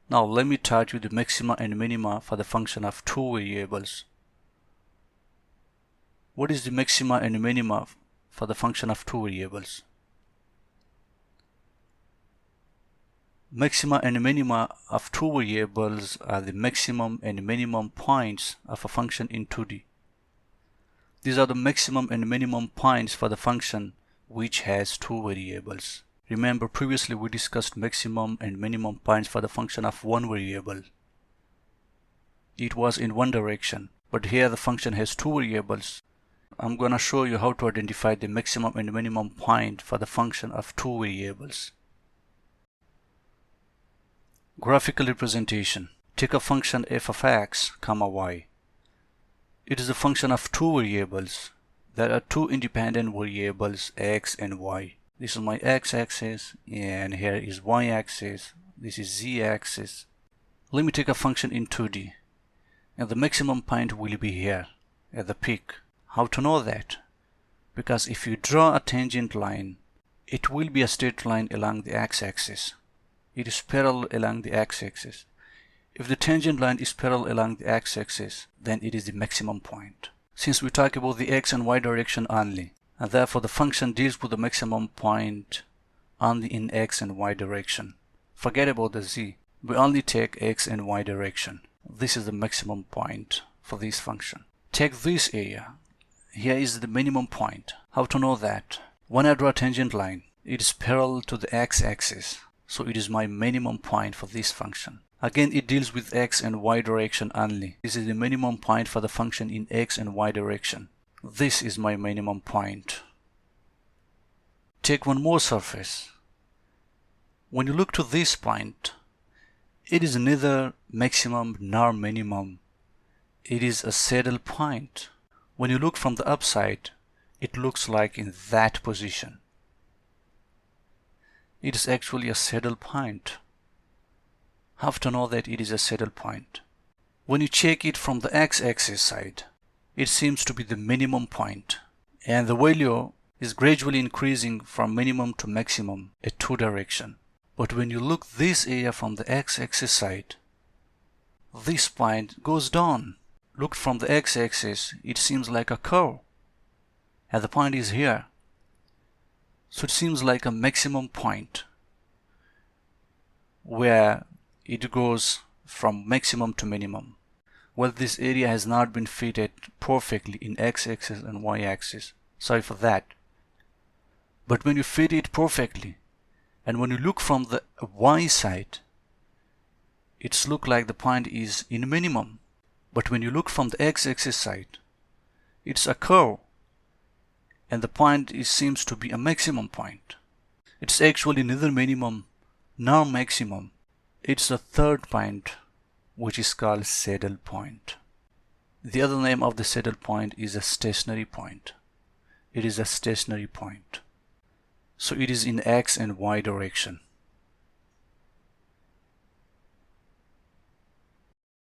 Now let me tell you the maxima and minima for the function of two variables. What is the maxima and minima for the function of two variables? Maxima and minima of two variables are the maximum and minimum points of a function in 2D. These are the maximum and minimum points for the function which has two variables. Remember, previously we discussed maximum and minimum points for the function of one variable. It was in one direction, but here the function has two variables. I'm going to show you how to identify the maximum and minimum point for the function of two variables. Graphical representation. Take a function f of x, comma y. It is a function of two variables. There are two independent variables, x and y. This is my x-axis and here is y-axis. This is z-axis. Let me take a function in 2D. And the maximum point will be here at the peak. How to know that? Because if you draw a tangent line, it will be a straight line along the x-axis. It is parallel along the x-axis. If the tangent line is parallel along the x-axis, then it is the maximum point. Since we talk about the x and y direction only, and therefore the function deals with the maximum point only in x and y direction. Forget about the z. We only take x and y direction. This is the maximum point for this function. Take this area. Here is the minimum point. How to know that? When I draw a tangent line, it is parallel to the x-axis. So it is my minimum point for this function. Again, it deals with x and y direction only. This is the minimum point for the function in x and y direction. This is my minimum point. Take one more surface. When you look to this point, it is neither maximum nor minimum. It is a saddle point. When you look from the upside, it looks like in that position. It is actually a saddle point. How to know that it is a saddle point? When you check it from the x-axis side, it seems to be the minimum point, and the value is gradually increasing from minimum to maximum at two direction. But when you look this area from the x-axis side, this point goes down. Looked from the x-axis, it seems like a curve, and the point is here. So it seems like a maximum point where it goes from maximum to minimum. Well, this area has not been fitted perfectly in x-axis and y-axis. Sorry for that. But when you fit it perfectly, and when you look from the y side, it's look like the point is in minimum. But when you look from the x-axis side, it's a curve, and the point seems to be a maximum point. It's actually neither minimum nor maximum. It's a third point, which is called saddle point. The other name of the saddle point is a stationary point. It is a stationary point. So it is in x and y direction.